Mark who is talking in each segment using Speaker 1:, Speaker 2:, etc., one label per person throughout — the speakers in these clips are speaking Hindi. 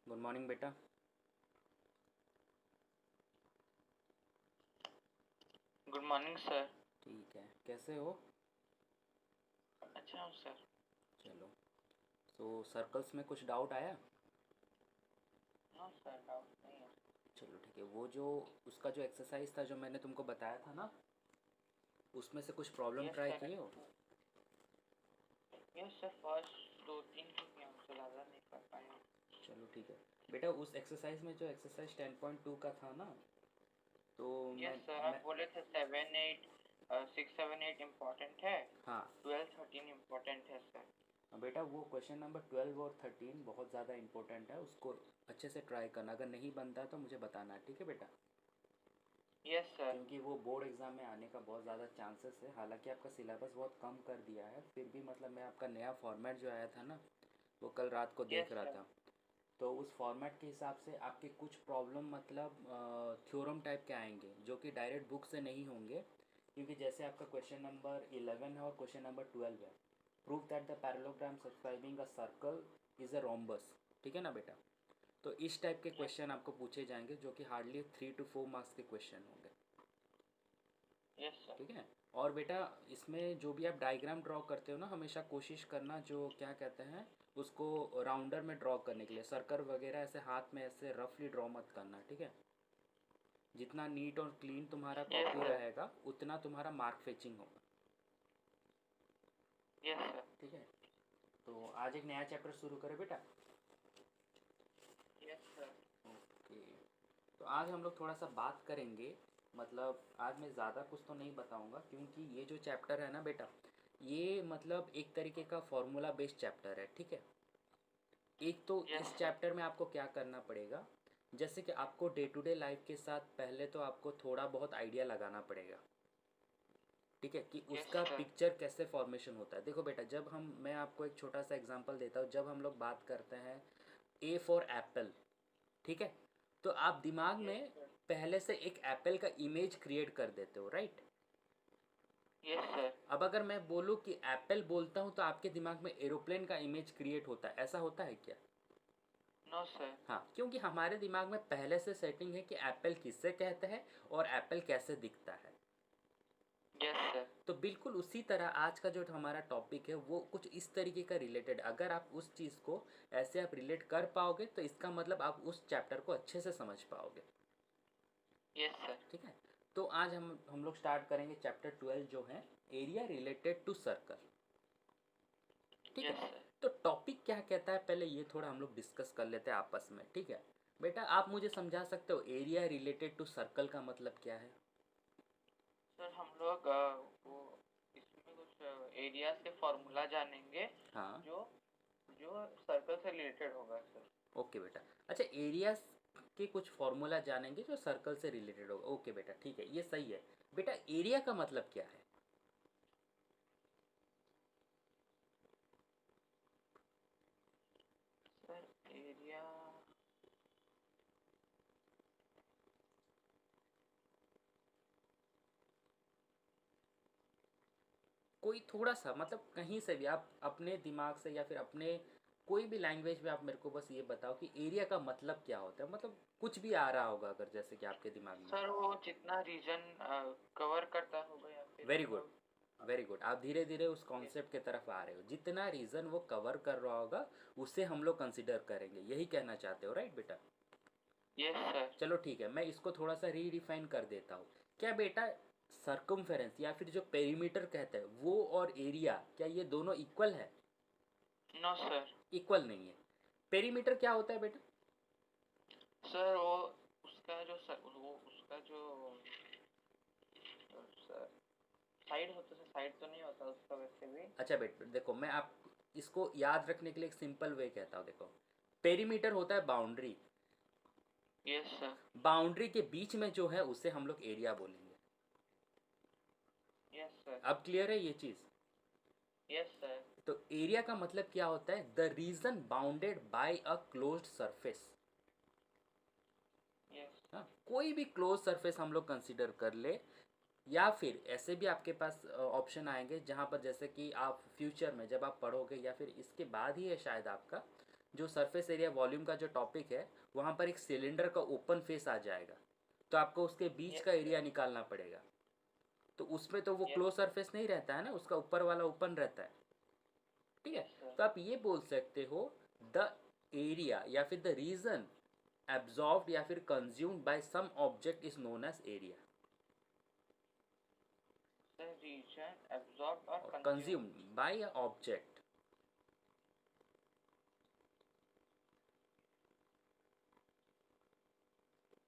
Speaker 1: गुड मॉर्निंग बेटा।
Speaker 2: Good morning sir.
Speaker 1: ठीक है, कैसे हो?
Speaker 2: अच्छा हूँ सर।
Speaker 1: चलो, तो सर्कल्स में कुछ डाउट आया?
Speaker 2: नो सर, डाउट नहीं है।
Speaker 1: चलो ठीक है, वो जो उसका जो एक्सरसाइज था जो मैंने तुमको बताया था ना, उसमें से कुछ प्रॉब्लम
Speaker 2: यस
Speaker 1: ट्राई
Speaker 2: सर।
Speaker 1: किए हो?
Speaker 2: यस सर, फर्स्ट दो तीन ही किया हूँ, ज़्यादा नहीं कर पाया।
Speaker 1: चलो ठीक है बेटा, उस एक्सरसाइज में जो एक्सरसाइज 10.2 का था ना, तो मैं
Speaker 2: यस सर, आप
Speaker 1: मैं
Speaker 2: बोले थे 7 8 6 7 8 इम्पोर्टेंट है।
Speaker 1: हाँ
Speaker 2: 12 13 इम्पोर्टेंट है सर।
Speaker 1: बेटा, वो क्वेश्चन नंबर 12 और 13 बहुत ज़्यादा इंपॉर्टेंट है, उसको अच्छे से ट्राई करना। अगर नहीं बनता तो मुझे बताना, ठीक है बेटा?
Speaker 2: Yes sir.
Speaker 1: क्योंकि वो बोर्ड एग्ज़ाम में आने का बहुत ज़्यादा चांसेस है। हालांकि आपका सिलेबस बहुत कम कर दिया है, फिर भी मतलब मैं आपका नया फॉर्मेट जो आया था ना, वो कल रात को देख
Speaker 2: यस
Speaker 1: रहा
Speaker 2: सर।
Speaker 1: था। तो उस फॉर्मेट के हिसाब से आपके कुछ प्रॉब्लम मतलब थ्योरम टाइप के आएंगे जो कि डायरेक्ट बुक से नहीं होंगे। क्योंकि जैसे आपका क्वेश्चन नंबर 11 है और क्वेश्चन नंबर 12 है, prove that the parallelogram subscribing a circle is a rhombus. ठीक है ना बेटा? तो इस टाइप के
Speaker 2: यस
Speaker 1: क्वेश्चन
Speaker 2: सर।
Speaker 1: आपको पूछे जाएंगे जो कि हार्डली 3 to 4 मार्क्स के क्वेश्चन होंगे।
Speaker 2: Yes sir.
Speaker 1: ठीक है। और बेटा, इसमें जो भी आप डायग्राम ड्रॉ करते हो ना, हमेशा कोशिश करना जो क्या कहते हैं उसको राउंडर में ड्रॉ करने के लिए, सर्कल वगैरह ऐसे हाथ में ऐसे रफली ड्रॉ मत करना, ठीक है? जितना नीट और क्लीन तुम्हारा
Speaker 2: यस
Speaker 1: कॉपी
Speaker 2: सर।
Speaker 1: रहेगा उतना तुम्हारा मार्क फेचिंग होगा।
Speaker 2: Yes sir.
Speaker 1: ठीक है, तो आज एक नया चैप्टर शुरू करें बेटा।
Speaker 2: Yes sir.
Speaker 1: ओके, तो आज हम लोग थोड़ा सा बात करेंगे। मतलब आज मैं ज़्यादा कुछ तो नहीं बताऊंगा, क्योंकि ये जो चैप्टर है ना बेटा, ये मतलब एक तरीके का फॉर्मूला बेस्ड चैप्टर है। ठीक है, एक तो
Speaker 2: यस
Speaker 1: इस
Speaker 2: सर।
Speaker 1: चैप्टर में आपको क्या करना पड़ेगा, जैसे कि आपको डे टू डे लाइफ के साथ पहले तो आपको थोड़ा बहुत आइडिया लगाना पड़ेगा। ठीक है, कि
Speaker 2: यस
Speaker 1: उसका
Speaker 2: सर।
Speaker 1: पिक्चर कैसे फॉर्मेशन होता है। देखो बेटा, जब हम मैं आपको एक छोटा सा एग्जांपल देता हूँ। जब हम लोग बात करते हैं ए फॉर एप्पल, ठीक है, तो आप दिमाग
Speaker 2: यस
Speaker 1: में
Speaker 2: सर।
Speaker 1: पहले से एक एप्पल का इमेज क्रिएट कर देते हो, राइट?
Speaker 2: Yes sir.
Speaker 1: अब अगर मैं बोलूँ कि एप्पल बोलता हूँ तो आपके दिमाग में एरोप्लेन का इमेज क्रिएट होता है। ऐसा होता है क्या?
Speaker 2: No sir.
Speaker 1: हाँ, क्योंकि हमारे दिमाग में पहले से सेटिंग है कि एप्पल किससे कहते हैं और एप्पल कैसे दिखता है।
Speaker 2: Yes sir.
Speaker 1: तो बिल्कुल उसी तरह आज का जो हमारा टॉपिक है वो कुछ इस तरीके का रिलेटेड, अगर आप उस चीज़ को ऐसे आप रिलेट कर पाओगे तो इसका मतलब आप उस चैप्टर को अच्छे से समझ पाओगे।
Speaker 2: Yes sir.
Speaker 1: ठीक है, तो आज हम लोग स्टार्ट करेंगे चैप्टर 12 जो है एरिया रिलेटेड टू सर्कल। ठीक है,
Speaker 2: यस सर।
Speaker 1: तो टॉपिक क्या कहता है पहले ये थोड़ा हम लोग डिस्कस कर लेते हैं आपस में। ठीक है बेटा, आप मुझे समझा सकते हो एरिया रिलेटेड टू सर्कल का मतलब क्या है?
Speaker 2: सर हम लोग वो इसमें कुछ एरिया से फॉर्मूला जानेंगे
Speaker 1: हाँ,
Speaker 2: जो जो सर्कल से रिलेटेड होगा सर।
Speaker 1: ओके बेटा। अच्छा, एरियाज के कुछ फॉर्मूला जानेंगे जो सर्कल से रिलेटेड होगा। ओके बेटा, ठीक है, ये सही है। बेटा, एरिया का मतलब क्या है?
Speaker 2: सर एरिया
Speaker 1: कोई थोड़ा सा मतलब कहीं से भी आप अपने दिमाग से या फिर अपने कोई भी लैंग्वेज में आप मेरे को बस ये बताओ कि एरिया का मतलब क्या होता है। मतलब कुछ भी आ रहा होगा अगर जैसे कि आपके दिमाग में।
Speaker 2: सर वो जितना रीजन कवर करता होगा या फिर
Speaker 1: वेरी
Speaker 2: हम
Speaker 1: गुड,
Speaker 2: लोग।
Speaker 1: वेरी गुड, आप धीरे धीरे उस
Speaker 2: यस।
Speaker 1: कॉन्सेप्ट की तरफ आ रहे हो। जितना रीज़न वो कवर कर रहा होगा उसे हम लोग कंसिडर करेंगे, यही कहना चाहते हो, राइट बेटा?
Speaker 2: Yes sir.
Speaker 1: चलो ठीक है, मैं इसको थोड़ा सा रीडिफाइन कर देता हूँ। क्या बेटा, सर्कमफेरेंस या फिर जो पेरीमीटर कहते हैं वो और एरिया, क्या ये दोनों इक्वल है?
Speaker 2: No sir.
Speaker 1: इक्वल नहीं है। पेरीमीटर क्या होता है बेटा?
Speaker 2: सर वो उसका जो सर वो उसका जो सर साइड होता है, साइड तो नहीं होता उसका वैसे भी।
Speaker 1: अच्छा बेटा देखो, मैं आप इसको याद रखने के लिए एक सिंपल वे कहता हूँ। देखो, पेरीमीटर होता है बाउंड्री,
Speaker 2: यस सर।
Speaker 1: बाउंड्री के बीच में जो है उसे हम लोग एरिया बोलेंगे।
Speaker 2: Yes sir.
Speaker 1: अब क्लियर है ये चीज़?
Speaker 2: Yes sir.
Speaker 1: तो एरिया का मतलब क्या होता है? The region bounded by a closed surface.
Speaker 2: Yes.
Speaker 1: हाँ, कोई भी क्लोज सरफेस हम लोग कंसिडर कर ले, या फिर ऐसे भी आपके पास ऑप्शन आएंगे जहाँ पर जैसे कि आप फ्यूचर में जब आप पढ़ोगे या फिर इसके बाद ही है शायद आपका, जो सरफेस एरिया वॉल्यूम का जो टॉपिक है, वहाँ पर एक सिलेंडर का ओपन फेस आ जाएगा, तो आपको उसके बीच
Speaker 2: यस
Speaker 1: का
Speaker 2: सर।
Speaker 1: एरिया निकालना पड़ेगा। तो उसमें तो वो
Speaker 2: यस
Speaker 1: क्लोज सरफेस नहीं रहता है ना, उसका ऊपर वाला ओपन रहता है। ठीक है।
Speaker 2: Yes sir.
Speaker 1: तो आप ये बोल सकते हो, द एरिया या फिर द रीजन एब्जॉर्ब्ड या फिर consumed by some object is known as area.
Speaker 2: The region absorbed or
Speaker 1: और
Speaker 2: consumed.
Speaker 1: Consumed by object.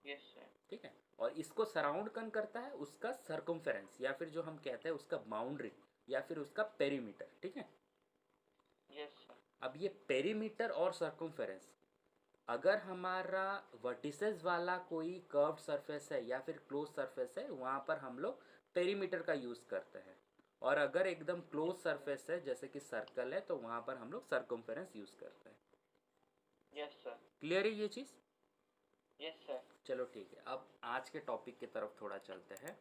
Speaker 2: Yes sir.
Speaker 1: ठीक है। और इसको सराउंड कौन करता है, उसका सर्कमफेरेंस या फिर जो हम कहते हैं उसका बाउंड्री या फिर उसका पेरीमीटर। ठीक है।
Speaker 2: Yes sir.
Speaker 1: अब ये पेरीमीटर और सर्कमफेरेंस, अगर हमारा वर्टिसेस वाला कोई कर्व्ड सरफेस है या फिर क्लोज सरफेस है, वहाँ पर हम लोग पेरीमीटर का यूज़ करते हैं। और अगर एकदम क्लोज
Speaker 2: Yes sir.
Speaker 1: सरफेस है जैसे कि सर्कल है, तो वहाँ पर हम लोग सर्कमफेरेंस यूज़ करते हैं।
Speaker 2: Yes sir.
Speaker 1: क्लियर है ये चीज़?
Speaker 2: Yes sir.
Speaker 1: चलो ठीक है, अब आज के टॉपिक की तरफ थोड़ा चलते हैं।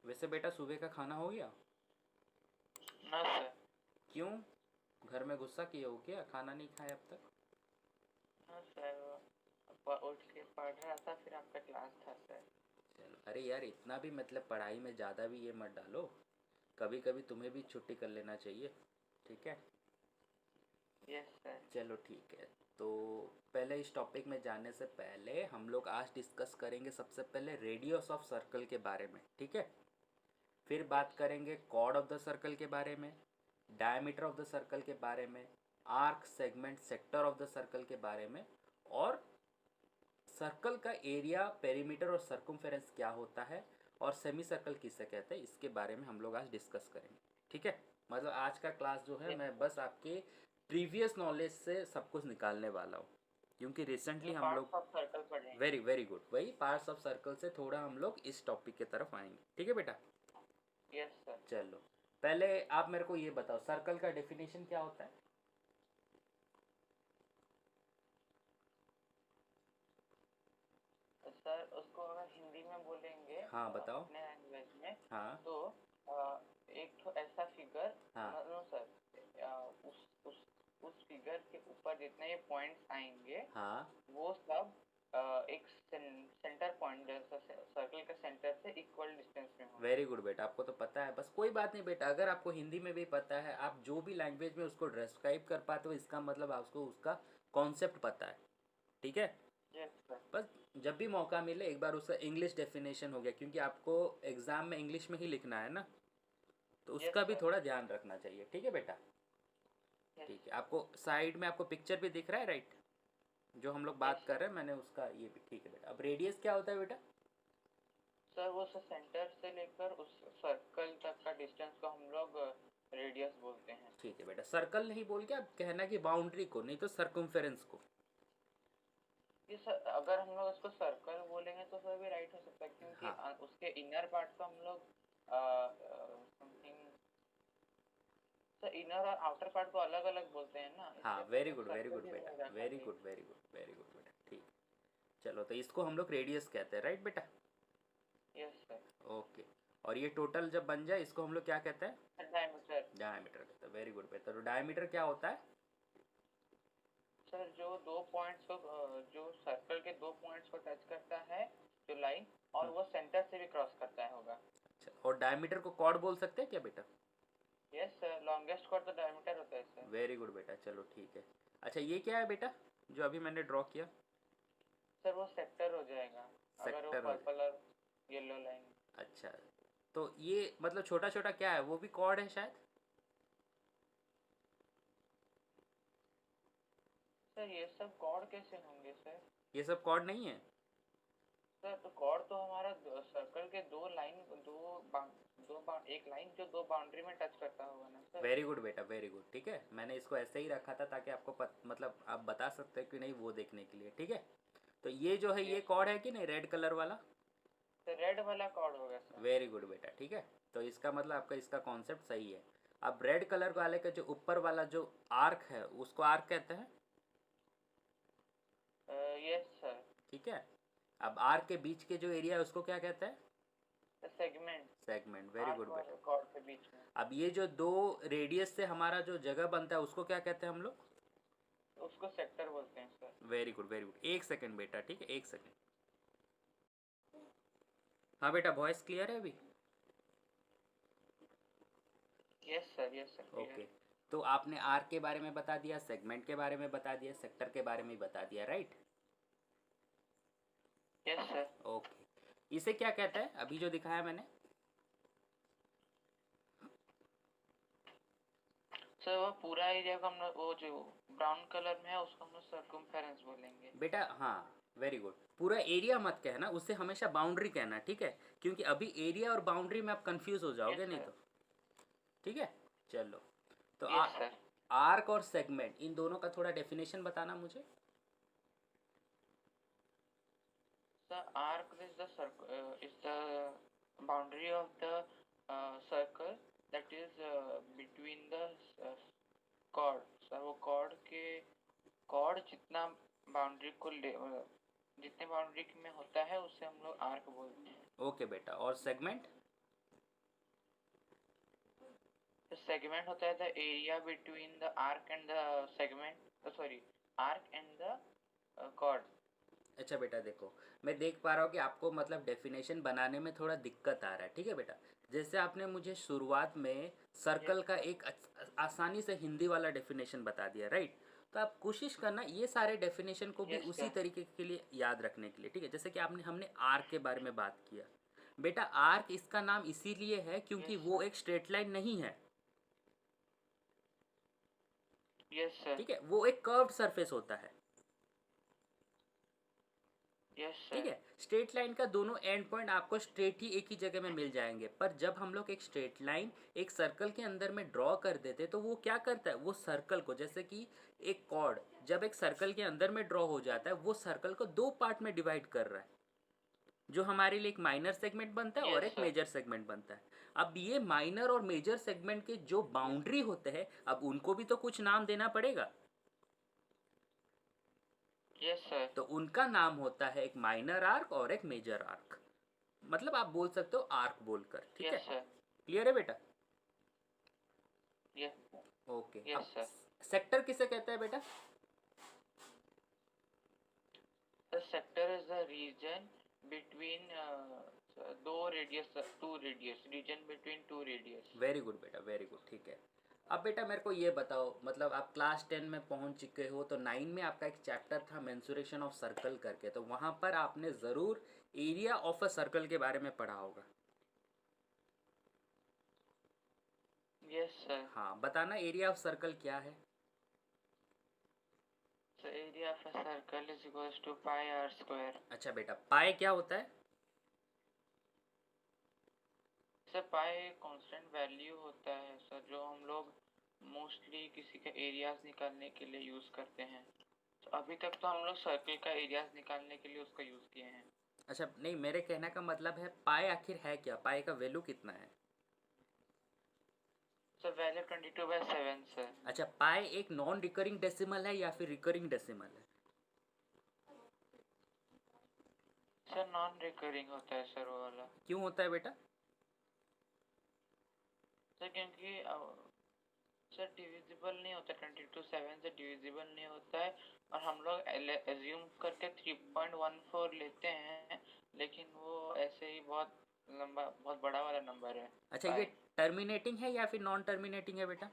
Speaker 1: वैसे बेटा सुबह का खाना हो गया?
Speaker 2: No sir.
Speaker 1: क्यों, घर में गुस्सा किए हो क्या, खाना नहीं खाया अब तक?
Speaker 2: No sir. उठ के पढ़ रहा था, फिर आपका क्लास था सर।
Speaker 1: चलो, अरे यार इतना भी मतलब पढ़ाई में ज़्यादा भी ये मत डालो, कभी कभी तुम्हें भी छुट्टी कर लेना चाहिए। ठीक है।
Speaker 2: Yes sir.
Speaker 1: चलो ठीक है। तो पहले इस टॉपिक में जाने से पहले हम लोग आज डिस्कस करेंगे सबसे पहले रेडियस ऑफ सर्कल के बारे में। ठीक है। फिर बात
Speaker 2: Yes.
Speaker 1: करेंगे कॉर्ड ऑफ द सर्कल के बारे में, डायमीटर ऑफ द सर्कल के बारे में, arc segment sector of the circle के बारे में, और सर्कल का एरिया, पेरीमीटर और सर्कमफेरेंस क्या होता है, और सेमी सर्कल किसे कहते हैं, इसके बारे में हम लोग आज डिस्कस करेंगे। ठीक है। मतलब आज का क्लास जो है
Speaker 2: Yes
Speaker 1: मैं
Speaker 2: sir.
Speaker 1: बस आपके प्रीवियस नॉलेज से सब कुछ निकालने वाला हूँ, क्योंकि रिसेंटली
Speaker 2: जो
Speaker 1: हम
Speaker 2: पार्ट्स
Speaker 1: लोग
Speaker 2: ऑफ सर्कल पढ़ेंगे।
Speaker 1: वेरी वेरी गुड, वही पार्ट्स ऑफ सर्कल से थोड़ा हम लोग इस टॉपिक की तरफ आएंगे। ठीक है बेटा।
Speaker 2: Yes sir.
Speaker 1: चलो, पहले आप मेरे को ये बताओ सर्कल का डेफिनेशन क्या होता है?
Speaker 2: सर उसको अगर हिंदी में बोलेंगे
Speaker 1: हाँ बताओ।
Speaker 2: अपने लैंग्वेज में,
Speaker 1: हाँ
Speaker 2: तो एक तो ऐसा फिगर,
Speaker 1: हाँ
Speaker 2: नो सर, उस फिगर के ऊपर जितने ये पॉइंट्स आएंगे
Speaker 1: हाँ।
Speaker 2: वो सब एक सेंटर पॉइंट जैसा सर्कल का सेंटर से इक्वल डिस्टेंस में होंगे।
Speaker 1: वेरी गुड बेटा, आपको तो पता है, बस कोई बात नहीं बेटा, अगर आपको हिंदी में भी पता है, आप जो भी लैंग्वेज में उसको डिस्क्राइब कर पाते हो, इसका मतलब आपको उसका कॉन्सेप्ट पता है। ठीक है।
Speaker 2: Yes sir.
Speaker 1: बस जब भी मौका मिले एक बार उसका इंग्लिश डेफिनेशन हो गया, क्योंकि आपको एग्ज़ाम में इंग्लिश में ही लिखना है ना, तो
Speaker 2: यस
Speaker 1: उसका भी
Speaker 2: सर।
Speaker 1: थोड़ा ध्यान रखना चाहिए। ठीक है बेटा।
Speaker 2: यस।
Speaker 1: ठीक है, आपको साइड में आपको पिक्चर भी दिख रहा है, राइट? जो हम लोग बात
Speaker 2: यस
Speaker 1: कर
Speaker 2: सर।
Speaker 1: रहे हैं, मैंने उसका ये भी, ठीक है बेटा। अब रेडियस क्या होता है बेटा?
Speaker 2: सर वो सेंटर से लेकर उस सर्कल तक का डिस्टेंस को हम लोग रेडियस बोलते हैं।
Speaker 1: ठीक है बेटा, सर्कल नहीं बोल के आप कहना कि बाउंड्री को, नहीं तो सर्कमफेरेंस को।
Speaker 2: ये सर अगर हम लोग उसको सर्कल बोलेंगे तो सर भी राइट हो सकता है, क्योंकि
Speaker 1: हाँ
Speaker 2: उसके इनर पार्ट को हम लोग समथिंग, सर इनर और आउटर पार्ट को अलग अलग बोलते हैं ना,
Speaker 1: हाँ,
Speaker 2: इसलिए हम
Speaker 1: वेरी
Speaker 2: लोग
Speaker 1: गुड वेरी
Speaker 2: सर्कल
Speaker 1: गुड
Speaker 2: ही
Speaker 1: बेटा,
Speaker 2: रखा
Speaker 1: वेरी
Speaker 2: चाहिए।
Speaker 1: Good very good very good बेटा। ठीक। चलो, तो इसको हम लोग रेडियस कहते हैं, राइट बेटा?
Speaker 2: Yes sir.
Speaker 1: ओके। और ये टोटल जब बन जाए इसको हम लोग क्या कहते हैं?
Speaker 2: डायमीटर।
Speaker 1: डायमीटर कहते हैं। वेरी गुड बेटा। तो डायमीटर क्या होता है?
Speaker 2: सर जो दो पॉइंट्स को जो सर्कल के दो पॉइंट्स को टच करता है जो लाइन, और वो सेंटर से भी क्रॉस करता है होगा।
Speaker 1: अच्छा, और डायमीटर को कॉर्ड बोल सकते हैं क्या बेटा?
Speaker 2: यस सर, लॉन्गेस्ट कॉर्ड तो डायमीटर होता है सर।
Speaker 1: वेरी गुड बेटा। चलो ठीक है। अच्छा, ये क्या है बेटा जो अभी मैंने ड्रॉ किया?
Speaker 2: सर वो सेक्टर हो जाएगा, अगर वो
Speaker 1: सेक्टर हो जाए।
Speaker 2: पर्पल और येलो लाइन।
Speaker 1: अच्छा, तो ये मतलब छोटा छोटा क्या है, वो भी कॉर्ड है शायद?
Speaker 2: सर ये सब कॉर्ड कैसे होंगे सर?
Speaker 1: ये सब कॉर्ड नहीं है?
Speaker 2: सर तो कॉर्ड तो हमारा सर्कल के दो लाइन, एक लाइन जो दो बाउंड्री में टच करता होगा ना सर।
Speaker 1: वेरी गुड बेटा, वेरी गुड। ठीक है, मैंने इसको ऐसे ही रखा था ताकि आपको मतलब आप बता सकते हैं कि नहीं, वो देखने के लिए। ठीक है। तो ये जो है ये
Speaker 2: यस।
Speaker 1: कॉर्ड है कि नहीं, रेड कलर वाला?
Speaker 2: सर रेड वाला कॉर्ड होगा सर।
Speaker 1: वेरी गुड बेटा। ठीक है। तो इसका मतलब आपका इसका कॉन्सेप्ट सही है। अब रेड कलर वाले का जो ऊपर वाला जो आर्क है उसको आर्क कहते हैं।
Speaker 2: Yes sir.
Speaker 1: ठीक है। अब आर्क के बीच के जो एरिया है उसको क्या कहते हैं?
Speaker 2: Segment.
Speaker 1: Segment. Very
Speaker 2: arc
Speaker 1: good बेटा।
Speaker 2: और कॉर्ड के बीच में।
Speaker 1: अब ये जो दो रेडियस से हमारा जो जगह बनता है उसको क्या कहते हैं हम लोग?
Speaker 2: उसको सेक्टर बोलते हैं sir.
Speaker 1: Very good very good. एक सेकंड बेटा, ठीक है, एक सेकंड। हाँ बेटा, वॉइस क्लियर है अभी?
Speaker 2: Yes sir, yes sir.
Speaker 1: Okay, तो आपने आर्क के बारे में बता दिया, सेगमेंट के बारे में बता दिया, सेक्टर के बारे में बता दिया, राइट?
Speaker 2: Yes sir.
Speaker 1: ओके, इसे क्या कहते हैं अभी जो दिखाया मैंने?
Speaker 2: सर वो पूरा एरिया को हम लोग, वो जो ब्राउन कलर में है उसको हम लोग सर्कमफेरेंस बोलेंगे।
Speaker 1: बेटा हाँ, वेरी गुड। पूरा एरिया मत कहना, उससे हमेशा बाउंड्री कहना, ठीक है? क्योंकि अभी एरिया और बाउंड्री में आप कंफ्यूज हो जाओगे,
Speaker 2: यस
Speaker 1: नहीं
Speaker 2: सर।
Speaker 1: तो। ठीक है, चलो। तो
Speaker 2: यस सर।
Speaker 1: आर्क और सेगमेंट, इन दोनों का थोड़ा डेफिनेशन बताना मुझे।
Speaker 2: The arc is the is the boundary of the circle that is between the chord. Sir वो chord के chord जितना बाउंड्री को जितने बाउंड्री में होता है उससे हम लोग आर्क बोलते हैं।
Speaker 1: ओके बेटा, और सेगमेंट?
Speaker 2: सेगमेंट होता है the area between the arc and the segment, sorry, arc and the chord।
Speaker 1: अच्छा बेटा देखो, मैं देख पा रहा हूँ कि आपको मतलब डेफिनेशन बनाने में थोड़ा दिक्कत आ रहा है, ठीक है बेटा? जैसे आपने मुझे शुरुआत में सर्कल का एक आसानी से हिंदी वाला डेफिनेशन बता दिया, राइट? तो आप कोशिश करना ये सारे डेफिनेशन को भी
Speaker 2: यस
Speaker 1: उसी
Speaker 2: सर।
Speaker 1: तरीके के लिए याद रखने के लिए, ठीक है? जैसे कि हमने आर्क के बारे में बात किया। बेटा आर्क इसका नाम इसीलिए है क्योंकि
Speaker 2: यस
Speaker 1: वो
Speaker 2: सर।
Speaker 1: एक स्ट्रेट लाइन नहीं है,
Speaker 2: यस सर।
Speaker 1: ठीक है? वो एक कर्व्ड सरफेस होता है,
Speaker 2: यस
Speaker 1: ठीक
Speaker 2: सर।
Speaker 1: है? स्ट्रेट लाइन का दोनों एंड पॉइंट आपको स्ट्रेट ही एक ही जगह में मिल जाएंगे, पर जब हम लोग एक स्ट्रेट लाइन एक सर्कल के अंदर में ड्रॉ कर देते तो वो क्या करता है, वो सर्कल को, जैसे कि एक कॉर्ड जब एक सर्कल के अंदर में ड्रॉ हो जाता है, वो सर्कल को दो पार्ट में डिवाइड कर रहा है, जो हमारे लिए एक माइनर सेगमेंट बनता है और
Speaker 2: यस
Speaker 1: एक
Speaker 2: सर।
Speaker 1: मेजर सेगमेंट बनता है। अब ये माइनर और मेजर सेगमेंट के जो बाउंड्री होते हैं, अब उनको भी तो कुछ नाम देना पड़ेगा।
Speaker 2: Yes sir.
Speaker 1: तो उनका नाम होता है एक माइनर आर्क और एक मेजर आर्क। मतलब आप बोल सकते हो आर्क बोलकर, ठीक है?
Speaker 2: Yes sir.
Speaker 1: क्लियर है बेटा?
Speaker 2: यस।
Speaker 1: ओके, अब
Speaker 2: यस सर।
Speaker 1: सेक्टर किसे कहते हैं बेटा?
Speaker 2: The sector is the region between two radius, region between two radius।
Speaker 1: Very good बेटा, वेरी गुड, ठीक है। अब बेटा मेरे को ये बताओ, मतलब आप क्लास 10 में पहुंच चुके हो, तो 9 में आपका एक चैप्टर था मेंसुरेशन ऑफ सर्कल करके, तो वहां पर आपने ज़रूर एरिया ऑफ अ सर्कल के बारे में पढ़ा होगा।
Speaker 2: Yes sir.
Speaker 1: हाँ, बताना एरिया ऑफ सर्कल क्या है?
Speaker 2: So area of a circle is equals to pi r square।
Speaker 1: अच्छा बेटा, पाए क्या होता है?
Speaker 2: सर पाई कांस्टेंट वैल्यू होता है सर, जो हम लोग मोस्टली किसी का एरियाज निकालने के लिए यूज करते हैं। तो अभी तक तो हम लोग सर्कल का एरियाज निकालने के लिए उसका यूज किए हैं।
Speaker 1: अच्छा नहीं, मेरे कहने का मतलब है पाए आखिर है क्या, पाए का वैल्यू कितना है?
Speaker 2: Sir value 22/7 sir.
Speaker 1: अच्छा, पाए एक नॉन रिकरिंग डेसिमल है या फिर रिकरिंग डेसिमल है?
Speaker 2: सर नॉन रिकरिंग होता है सर वो वाला।
Speaker 1: क्यों होता है बेटा?
Speaker 2: सर क्योंकि सर डिविजिबल नहीं होता, 22/7 से डिविजिबल नहीं होता है, और हम लोग एज्यूम करके 3.14 लेते हैं, लेकिन वो ऐसे ही बहुत लंबा, बहुत बड़ा वाला नंबर है।
Speaker 1: अच्छा, ये टर्मिनेटिंग है या फिर नॉन टर्मिनेटिंग है बेटा?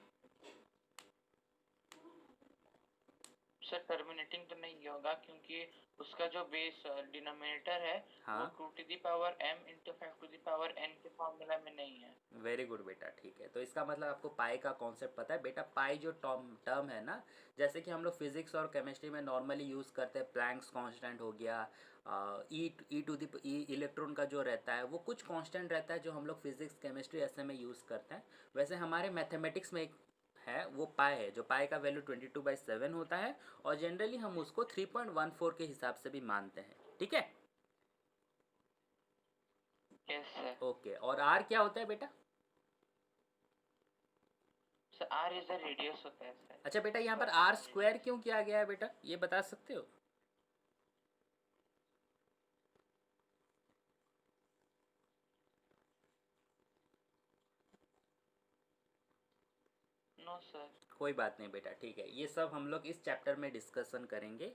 Speaker 2: सर टर्मिनेटिंग तो नहीं होगा, क्योंकि उसका जो बेस डिनोमिनेटर है
Speaker 1: हाँ,
Speaker 2: वो 2m इंटू 5n के फॉर्मूला में नहीं है।
Speaker 1: वेरी गुड बेटा, ठीक है। तो इसका मतलब आपको पाई का कॉन्सेप्ट पता है बेटा। पाई जो टर्म है ना, जैसे कि हम लोग फिजिक्स और केमिस्ट्री में नॉर्मली यूज़ करते हैं, प्लैंक्स कांस्टेंट हो गया, ई टू द इलेक्ट्रॉन का जो रहता है वो कुछ कांस्टेंट रहता है, जो हम लोग फिजिक्स केमिस्ट्री ऐसे में यूज़ करते हैं। वैसे हमारे मैथमेटिक्स में एक है, वो पाई है, जो पाई का वैल्यू 22/7 होता है, और जनरली हम उसको 3.14 के हिसाब से भी मानते हैं, ठीक है?
Speaker 2: Yes sir.
Speaker 1: ओके, और आर क्या होता है बेटा?
Speaker 2: Sir R is the radius होता है सर।
Speaker 1: अच्छा बेटा, यहाँ पर आर स्क्वायर क्यों किया गया है बेटा, ये बता सकते हो?
Speaker 2: No sir.
Speaker 1: कोई बात नहीं बेटा, ठीक है, ये सब हम लोग इस चैप्टर में डिस्कशन करेंगे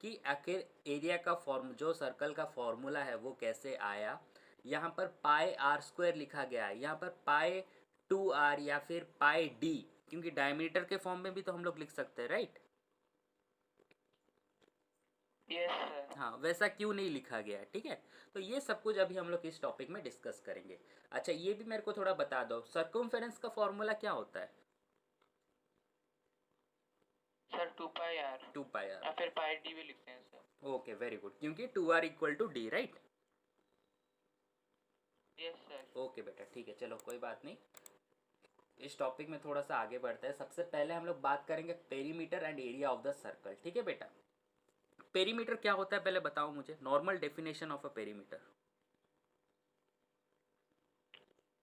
Speaker 1: कि आखिर एरिया का फॉर्म जो सर्कल का फॉर्मूला है वो कैसे आया। यहाँ पर पाई आर स्क्वायर लिखा गया है, यहाँ पर पाई 2r या फिर पाई d, क्योंकि डायमीटर के फॉर्म में भी तो हम लोग लिख सकते हैं, राइट।
Speaker 2: Yes sir.
Speaker 1: हाँ, वैसा क्यों नहीं लिखा गया है, ठीक है। तो ये सब कुछ अभी हम लोग इस टॉपिक में डिस्कस करेंगे। अच्छा, ये भी मेरे को थोड़ा बता दो, सर्कमफेरेंस का फॉर्मूला क्या होता है।
Speaker 2: सर 2πr
Speaker 1: 2πr,
Speaker 2: या फिर पाई डी भी लिखते हैं सर।
Speaker 1: ओके वेरी गुड, क्योंकि 2r equal to D, right.
Speaker 2: Yes sir.
Speaker 1: Okay बेटा, ठीक है, चलो कोई बात नहीं। इस टॉपिक में थोड़ा सा आगे बढ़ते हैं। सबसे पहले हम लोग बात करेंगे perimeter and area of the circle, ठीक है बेटा। पेरीमीटर क्या होता है पहले बताओ मुझे, normal definition of a perimeter.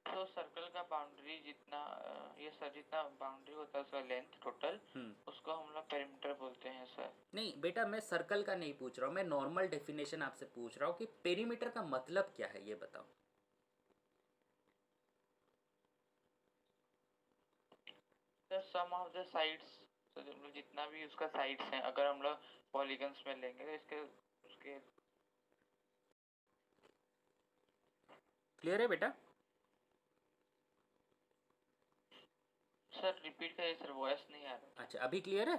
Speaker 2: तो सर्कल का बाउंड्री जितना ये सर जितना बाउंड्री होता है उसका लेंथ टोटल, उसको हम लोग पेरीमीटर बोलते हैं सर।
Speaker 1: नहीं बेटा, मैं सर्कल का नहीं पूछ रहा हूँ, मैं नॉर्मल डेफिनेशन आपसे पूछ रहा हूँ कि पेरीमीटर का मतलब क्या है, ये बताओ।
Speaker 2: Sir sum of the sides, तो जितना भी उसका साइड्स हैं अगर हम लोग पॉलीगन्स में लेंगे तो इसके उसके।
Speaker 1: क्लियर है बेटा।
Speaker 2: सर रिपीट करिए सर, वॉइस नहीं आ रहा।
Speaker 1: अच्छा, अभी क्लियर है।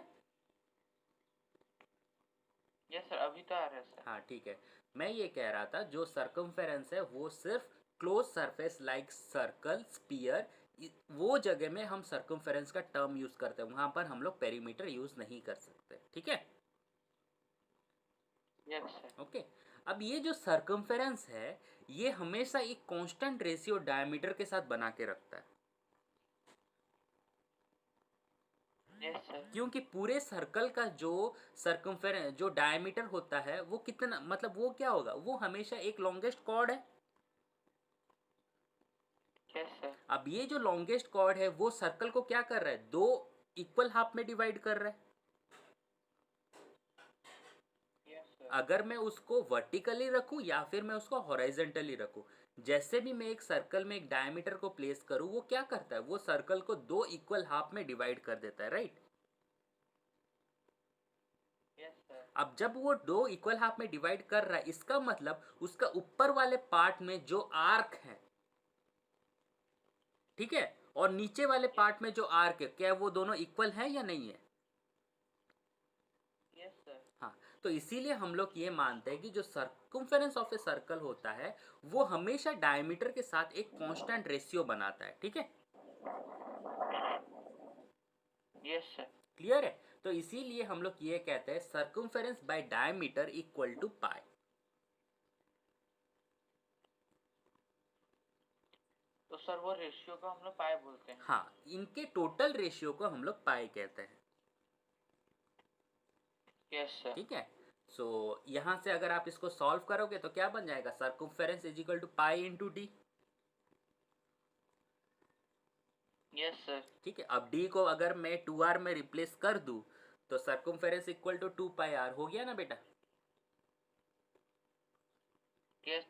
Speaker 2: यस सर, अभी तो आ रहा है सर।
Speaker 1: हाँ ठीक है, मैं ये कह रहा था जो सर्कमफेरेंस है वो सिर्फ close surface like circle sphere, वो जगह में हम सर्कमफेरेंस का टर्म यूज करते हैं, वहां पर हम लोग पेरीमीटर यूज नहीं कर सकते, ठीक है।
Speaker 2: Yes sir.
Speaker 1: ओके, अब ये जो सर्कमफेरेंस है ये हमेशा एक कांस्टेंट रेशियो डायमीटर के साथ बना के रखता है।
Speaker 2: Yes sir.
Speaker 1: क्योंकि पूरे सर्कल का जो सर्कमफेरेंस जो डायमीटर होता है वो कितना, मतलब वो क्या होगा, वो हमेशा एक लॉन्गेस्ट कॉर्ड है।
Speaker 2: Yes sir.
Speaker 1: अब ये जो लॉन्गेस्ट कॉर्ड है वो सर्कल को क्या कर रहा है, दो इक्वल हाफ में डिवाइड कर रहा है।
Speaker 2: Yes sir.
Speaker 1: अगर मैं उसको वर्टिकली रखूं या फिर मैं उसको हॉरिजॉन्टली रखूं, जैसे भी मैं एक सर्कल में एक डायमीटर को प्लेस करूं, वो क्या करता है, वो सर्कल को दो इक्वल हाफ में डिवाइड कर देता है, राइट।
Speaker 2: Yes sir.
Speaker 1: अब जब वो दो इक्वल हाफ में डिवाइड कर रहा है, इसका मतलब उसका ऊपर वाले पार्ट में जो आर्क है, ठीक है, और नीचे वाले पार्ट में जो आर्क है, क्या वो दोनों इक्वल है या नहीं है।
Speaker 2: Yes sir.
Speaker 1: हाँ, तो इसीलिए हम लोग ये मानते हैं कि जो सर्कमफेरेंस ऑफ ए सर्कल होता है वो हमेशा डायमीटर के साथ एक कांस्टेंट रेशियो बनाता है, ठीक है।
Speaker 2: Yes sir.
Speaker 1: क्लियर है। तो इसीलिए हम लोग ये कहते हैं circumference by diameter equal to pi.
Speaker 2: तो सर वो रेशियो को हम लोग पाई बोलते हैं।
Speaker 1: हाँ, इनके टोटल रेशियो को हम लोग पाई कहते हैं।
Speaker 2: Yes sir.
Speaker 1: ठीक है। सो यहां से अगर आप इसको सॉल्व करोगे तो क्या बन जाएगा, circumference is equal to pi into D.
Speaker 2: Yes sir.
Speaker 1: ठीक है, अब डी को अगर मैं 2r में रिप्लेस कर दूं तो सर्कमफेरेंस इक्वल टू 2πr हो गया ना बेटा।
Speaker 2: यस।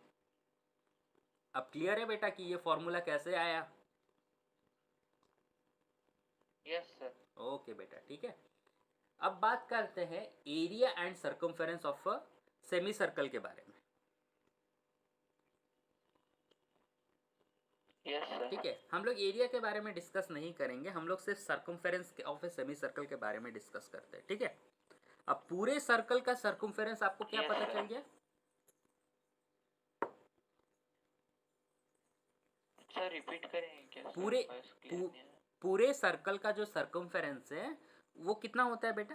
Speaker 1: अब क्लियर है बेटा कि ये फॉर्मूला कैसे आया।
Speaker 2: Yes sir.
Speaker 1: ओके बेटा, ठीक है। अब बात करते हैं area and circumference of a semi circle के बारे में।
Speaker 2: Yes sir.
Speaker 1: ठीक है, हम लोग एरिया के बारे में डिस्कस नहीं करेंगे, हम लोग सिर्फ circumference of a semi circle के बारे में डिस्कस करते हैं, ठीक है। अब पूरे सर्कल का सर्कमफेरेंस आपको क्या
Speaker 2: Yes,
Speaker 1: पता
Speaker 2: sir.
Speaker 1: चल गया।
Speaker 2: सर रिपीट करेंगे क्या सर?
Speaker 1: पूरे
Speaker 2: वॉइस क्लियर नहीं है।
Speaker 1: पूरे सर्कल का जो सर्कमफेरेंस है वो कितना होता है बेटा।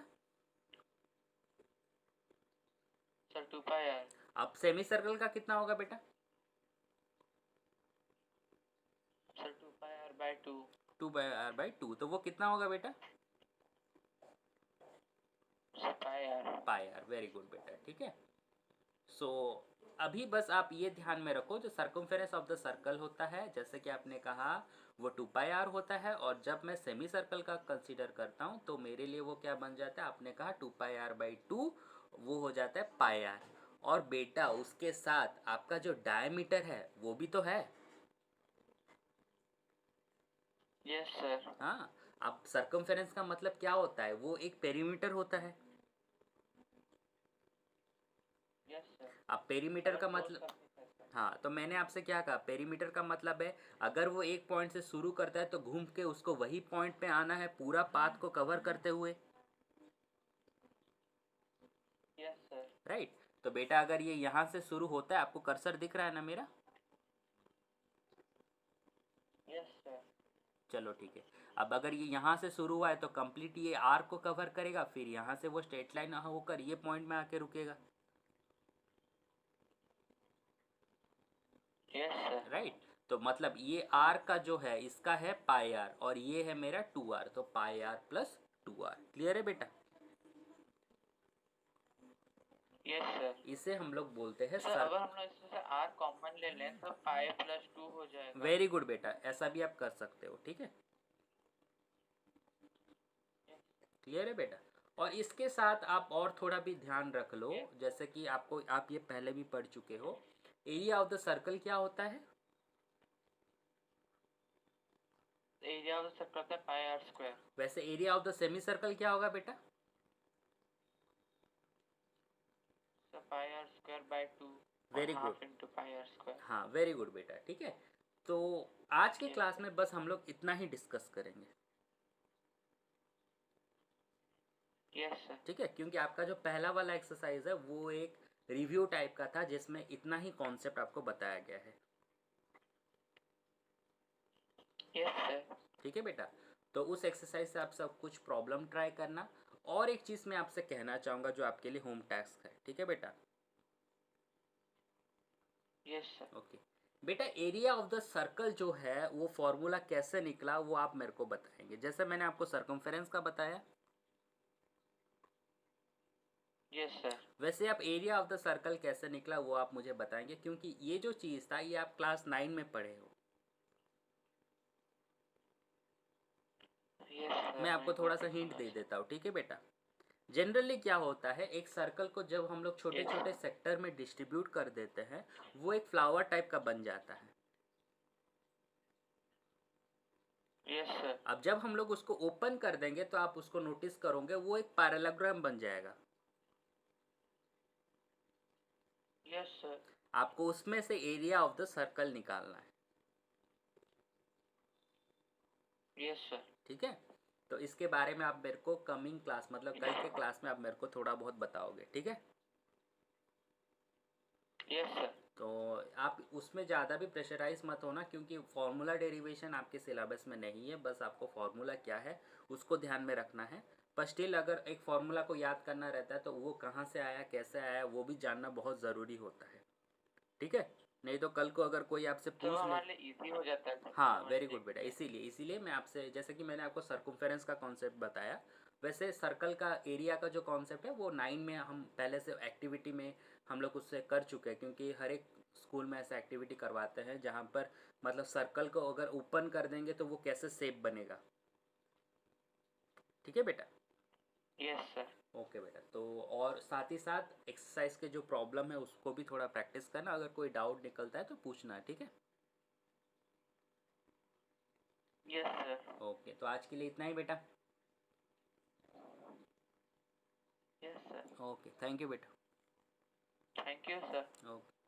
Speaker 2: Sir 2πr।
Speaker 1: अब सेमी सर्कल का कितना होगा बेटा।
Speaker 2: Sir 2πr by 2।
Speaker 1: 2/r/2, तो वो कितना होगा बेटा।
Speaker 2: सर
Speaker 1: πr, वेरी गुड बेटा, ठीक है। सो अभी बस आप ये ध्यान में रखो, जो सर्कमफेरेंस ऑफ द सर्कल होता है जैसे कि आपने कहा वो 2πr होता है, और जब मैं सेमी सर्कल का कंसीडर करता हूँ तो मेरे लिए वो क्या बन जाता है, आपने कहा 2πr/2, वो हो जाता है πr। और बेटा उसके साथ आपका जो डायमीटर है वो भी तो है।
Speaker 2: Yes sir.
Speaker 1: हाँ, अब सर्कमफेरेंस का मतलब क्या होता है, वो एक पेरीमीटर होता है।
Speaker 2: Yes sir.
Speaker 1: अब पेरीमीटर का मतलब, हाँ तो मैंने आपसे क्या कहा, पेरीमीटर का मतलब है अगर वो एक पॉइंट से शुरू करता है तो घूम के उसको वही पॉइंट पे आना है पूरा पाथ को कवर करते हुए।
Speaker 2: Yes sir.
Speaker 1: राइट। तो बेटा अगर ये यहाँ से शुरू होता है, आपको कर्सर दिख रहा है ना मेरा?
Speaker 2: Yes sir.
Speaker 1: चलो ठीक है। अब अगर ये यहाँ से शुरू हुआ है तो कंप्लीट ये आर्क को कवर करेगा, फिर यहाँ से वो स्ट्रेट लाइन होकर ये पॉइंट में आके रुकेगा।
Speaker 2: Yes sir.
Speaker 1: राइट। तो मतलब ये आर का जो है इसका है पाई आर और ये है मेरा 2r, तो पाई आर प्लस 2r। क्लियर है बेटा?
Speaker 2: Yes sir.
Speaker 1: इसे हम लोग बोलते हैं
Speaker 2: सर अगर हम लोग इसमें से r कॉमन ले लें तो पाई प्लस 2 हो जाएगा।
Speaker 1: वेरी गुड बेटा, ऐसा भी आप कर सकते हो, ठीक है। क्लियर है बेटा? और इसके साथ आप और थोड़ा भी ध्यान रख लो, जैसे कि आपको, आप ये पहले भी पढ़ चुके हो, एरिया ऑफ द सर्कल क्या होता है?
Speaker 2: एरिया ऑफ द सर्कल होता है पाई आर स्क्वायर।
Speaker 1: वैसे area of the semi circle क्या होगा बेटा?
Speaker 2: Sir pi R square by 2
Speaker 1: very good.
Speaker 2: Half into pi R square.
Speaker 1: हाँ वेरी गुड बेटा, ठीक है। तो आज के क्लास में बस हम लोग इतना ही डिस्कस करेंगे।
Speaker 2: Yes sir.
Speaker 1: ठीक है, क्योंकि आपका जो पहला वाला एक्सरसाइज है वो एक रिव्यू टाइप का था जिसमें इतना ही कॉन्सेप्ट आपको बताया गया है।
Speaker 2: Yes sir.
Speaker 1: ठीक है बेटा, तो उस एक्सरसाइज से आप सब कुछ प्रॉब्लम ट्राई करना। और एक चीज़ मैं आपसे कहना चाहूँगा जो आपके लिए होम टास्क है, ठीक है बेटा?
Speaker 2: Yes sir.
Speaker 1: ओके बेटा, एरिया ऑफ द सर्कल जो है वो फॉर्मूला कैसे निकला वो आप मेरे को बताएंगे, जैसे मैंने आपको सर्कमफेरेंस का बताया।
Speaker 2: Yes sir.
Speaker 1: वैसे आप एरिया ऑफ द सर्कल कैसे निकला वो आप मुझे बताएंगे, क्योंकि ये जो चीज़ था ये आप क्लास 9 में पढ़े हो। मैं आपको थोड़ा सा हिंट दे देता हूँ, ठीक है बेटा? जनरली क्या होता है, एक सर्कल को जब हम लोग छोटे छोटे सेक्टर में डिस्ट्रीब्यूट कर देते हैं वो एक फ्लावर टाइप का बन जाता है।
Speaker 2: Yes sir.
Speaker 1: अब जब हम लोग उसको ओपन कर देंगे तो आप उसको नोटिस करोगे वो एक पैरेललोग्राम बन जाएगा।
Speaker 2: Yes sir.
Speaker 1: आपको उसमें से एरिया ऑफ द सर्कल निकालना है।
Speaker 2: Yes sir.
Speaker 1: ठीक है, तो इसके बारे में आप मेरे को कमिंग क्लास, मतलब कल के क्लास में आप मेरे को थोड़ा बहुत बताओगे, ठीक है?
Speaker 2: Yes sir.
Speaker 1: तो आप उसमें ज़्यादा भी प्रेशराइज मत होना, क्योंकि फार्मूला डेरिवेशन आपके सिलेबस में नहीं है, बस आपको फार्मूला क्या है उसको ध्यान में रखना है। पर स्टिल अगर एक फार्मूला को याद करना रहता है तो वो कहाँ से आया कैसे आया वो भी जानना बहुत ज़रूरी होता है, ठीक है? नहीं तो कल को अगर कोई आपसे
Speaker 2: तो
Speaker 1: पूछ ले।
Speaker 2: हमारे लिए इजी हो जाता है
Speaker 1: हाँ वेरी गुड बेटा, इसीलिए इसीलिए मैं आपसे, जैसे कि मैंने आपको सर्कमफेरेंस का कॉन्सेप्ट बताया, वैसे सर्कल का एरिया का जो कॉन्सेप्ट है वो 9 में हम पहले से एक्टिविटी में हम लोग उससे कर चुके हैं, क्योंकि हर एक स्कूल में ऐसा एक्टिविटी करवाते हैं जहाँ पर मतलब सर्कल को अगर ओपन कर देंगे तो वो कैसे शेप बनेगा। ठीक है बेटा?
Speaker 2: Yes sir.
Speaker 1: ओके बेटा, तो और साथ ही साथ एक्सरसाइज के जो प्रॉब्लम है उसको भी थोड़ा प्रैक्टिस करना, अगर कोई डाउट निकलता है तो पूछना, ठीक है?
Speaker 2: Yes sir.
Speaker 1: ओके, तो आज के लिए इतना ही बेटा।
Speaker 2: Yes sir.
Speaker 1: Okay, thank you बेटा।
Speaker 2: Thank you sir.
Speaker 1: ओके।